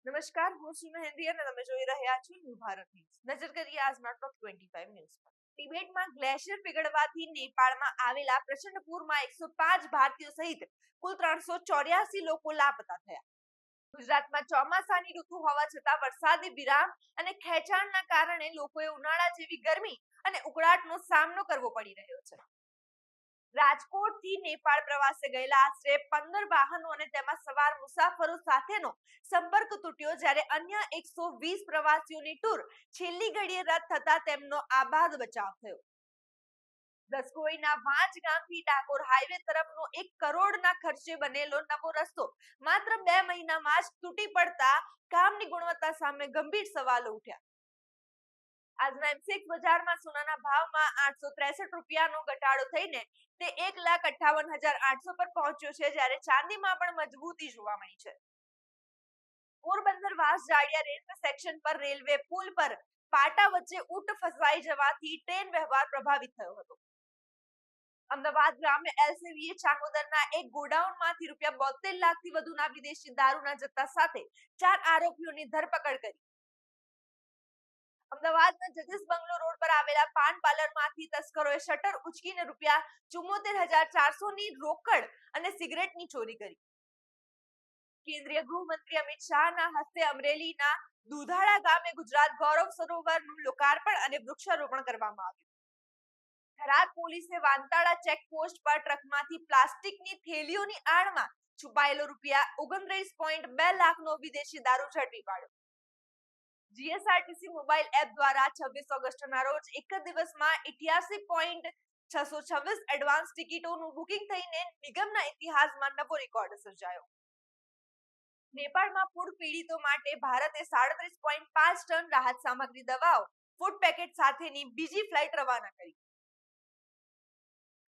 નમસ્કાર, હું છું મહેંદી અને તમે જોઈ રહ્યા છો ન્યૂ ભારત ન્યૂઝ. નજર કરીએ આજના ટોપ 25 ન્યૂઝ પર. તિબેટમાં ગ્લેશિયર પીગળવાથી નેપાળમાં આવેલા પ્રચંડ પૂરમાં 105 ભારતીયો સહિત કુલ 384 લોકો લાપતા થયા. ગુજરાતમાં ચોમાસાની ઋતુ હોવા છતાં વરસાદી વિરામ અને ખેંચાણના કારણે લોકોએ ઉનાળા જેવી ગરમી અને ઉકળાટનો સામનો કરવો પડી રહ્યો છે. રાજકોટથી નેપાળ પ્રવાસે ગયેલા આશરે 15 વાહનો અને તેમાં સવાર મુસાફરો સાથેનો સંપર્ક તૂટ્યો, જ્યારે અન્ય 120 પ્રવાસીઓની ટૂર છેલ્લી ઘડીએ રદ થતા તેમનો આબાદ બચાવ થયો. દસકોઈના વાંજ ગામથી ડાકોર હાઈવે તરફનો 1 કરોડના ખર્ચે બનેલો નવો રસ્તો માત્ર 2 મહિનામાં જ તૂટી પડતા કામની ગુણવત્તા સામે ગંભીર સવાલો ઉઠ્યા. આજના એમસીએક્સ બજારમાં સોનાના ભાવમાં 863 રૂપિયાનો ઘટાડો થઈને તે 1,58,800 પર પહોંચ્યો છે, જ્યારે ચાંદીમાં પણ મજબૂતી જોવા મળી છે. પોરબંદર વાસ જાડિયા રેલવે સેક્શન પર રેલવે પુલ પર પાટા વચ્ચે ઊંટ ફસાઈ જવાથી ટ્રેન વ્યવહાર પ્રભાવિત થયો હતો. અમદાવાદ ગ્રામ્ય એલસીબીએ ચાંગોદરના એક ગોડાઉનમાંથી ₹72 લાખથી વધુના વિદેશી દારૂના જથ્થા સાથે 4 આરોપીઓની ધરપકડ કરી. અમદાવાદના જજીસ બંગલો રોડ પર આવેલા પાન પાર્લરમાંથી તસ્કરોએ શટર ઉચકીને ₹74,400 ની રોકડ અને સિગરેટની ચોરી કરી. કેન્દ્રીય ગૃહમંત્રી અમિત શાહના હસ્તે અમરેલીના દુધાળા ગામે ગુજરાત ગૌરવ સરોવરનું લોકાર્પણ અને વૃક્ષારોપણ કરવામાં આવ્યું. થરાદ પોલીસે વાંતાળા ચેકપોસ્ટ પર ટ્રકમાંથી પ્લાસ્ટિકની થેલીઓની આડમાં છુપાયેલો ₹29.2 લાખનો વિદેશી દારૂ ઝડપી પાડ્યો. જીએસઆરટીસી મોબાઈલ એપ દ્વારા 26 ઓગસ્ટના રોજ એક જ દિવસમાં 88.626 એડવાન્સ ટિકિટોનું બુકિંગ થઈને નિગમના ઇતિહાસમાં નવો રેકોર્ડ સર્જાયો. નેપાળમાં ફૂડ પીડિતો માટે ભારતે 37.5 ટન રાહત સામગ્રી, દવાઓ, ફૂડ પેકેટ સાથેની બીજી ફ્લાઇટ રવાના કરી.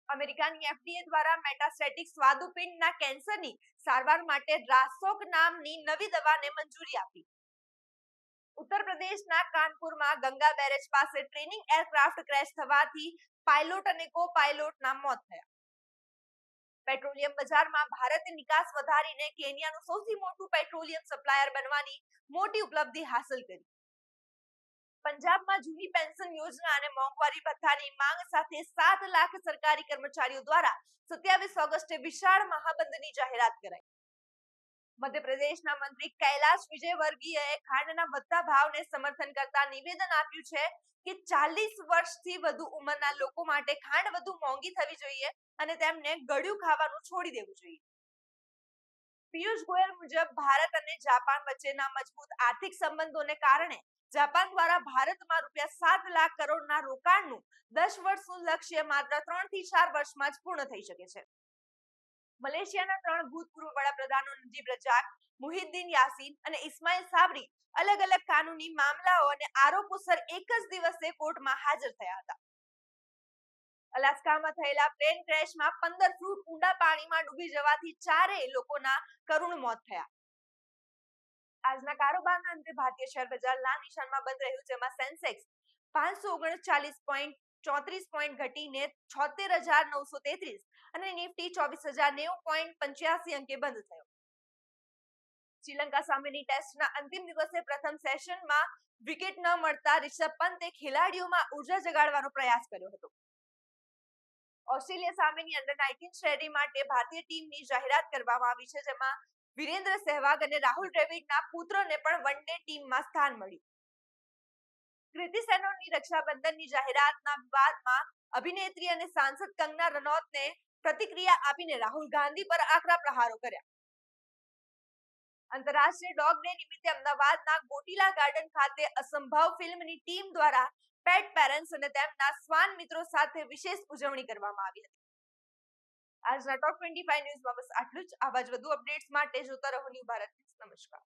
અમેરિકાની એફડીએ દ્વારા મેટાસ્ટેટિક સ્વાદુપિંડના કેન્સરની સારવાર માટે રાસોક નામની નવી દવાને મંજૂરી આપી. ઉત્તર પ્રદેશના કાનપુરમાં ગંગા બેરેજ પાસે ટ્રેનિંગ એરક્રાફ્ટ ક્રેશ થવાથી પાયલોટ અને કો-પાયલોટના મોત થયા. પેટ્રોલિયમ બજારમાં ભારતે નિકાસ વધારીને કેન્યાનું સૌથી મોટું પેટ્રોલિયમ સપ્લાયર બનવાની મોટી ઉપલબ્ધિ હાંસલ કરી. પંજાબમાં જૂની પેન્શન યોજના અને મોંઘવારી ભથ્થાની માંગ સાથે 7 લાખ સરકારી કર્મચારીઓ દ્વારા 27 ઓગસ્ટે વિશાળ મહાબંધની જાહેરાત કરાઈ. મધ્યપ્રદેશના મંત્રી કૈલાશ વિજયવર્ગીયએ ખાંડના વધતા ભાવને સમર્થન કરતા નિવેદન આપ્યું છે કે 40 વર્ષથી વધુ ઉંમરના લોકો માટે ખાંડ વધુ મોંઘી થવી જોઈએ અને તેમને ગળ્યું ખાવાનું છોડી દેવું જોઈએ. પિયુષ ગોયલ મુજબ ભારત અને જાપાન વચ્ચેના મજબૂત આર્થિક સંબંધોને કારણે જાપાન દ્વારા ભારતમાં ₹7 લાખ કરોડના રોકાણનું 10 વર્ષનું લક્ષ્ય માત્ર 3 થી 4 વર્ષમાં જ પૂર્ણ થઈ શકે છે. મલેશિયાના 3 ભૂતપૂર્વ વડાપ્રધાનો નજીબ રજાક, મુહિદ્દીન યાસીન અને ઇસ્માઇલ સાબરી અલગ અલગ કાનૂની મામલાઓ અને આરોપોસર એક જ દિવસે કોર્ટમાં હાજર થયા હતા. અલાસ્કામાં થયેલા પ્લેન ક્રેશમાં 15 ફૂટ ઊંડા પાણીમાં ડૂબી જવાથી 4 લોકોના કરુણ મોત થયા. આજના કારોબારના અંતે ભારતીય શેર બજાર લાલ નિશાનમાં બંધ રહ્યું, જેમાં સેન્સેક્સ 539.34 પોઈન્ટ ઘટીને 76,933 અને નિફ્ટી 24,090.85 અંકે બંધ થયો. શ્રીલંકા સામેની ટેસ્ટના અંતિમ દિવસે પ્રથમ સેશનમાં વિકેટ ન મળતા રિષભ પંતે ખેલાડીઓમાં ઉર્જા જગાડવાનો પ્રયાસ કર્યો હતો. ઓસ્ટ્રેલિયા સામેની અંડર-19 શ્રેણી માટે ભારતીય ટીમની જાહેરાત કરવામાં આવી છે, જેમાં વિરેન્દ્ર સહેવાગ અને રાહુલ દ્રવિડના પુત્રને પણ વન-ડે ટીમમાં સ્થાન મળ્યું. કૃતિ સેનનની રક્ષાબંધનની જાહેરાતના વિવાદમાં અભિનેત્રી અને સાંસદ કંગના રનૌતને પ્રતિક્રિયા આપીને રાહુલ ગાંધી પર આકરા પ્રહારો કર્યા. આંતરરાષ્ટ્રીય ડોગ ડે નિમિત્તે અમદાવાદના ગોટીલા ગાર્ડન ખાતે અસંભવ ફિલ્મની ટીમ દ્વારા પેટ પેરેન્ટ્સ અને તેમના શ્વાન મિત્રો સાથે વિશેષ ઉજવણી કરવામાં આવી હતી. આજના ટોપ 25 ન્યૂઝમાં બસ આટલું જ. આવા જ વધુ અપડેટ્સ માટે જોતા રહો ન્યૂ ભારત ન્યૂઝ. નમસ્કાર.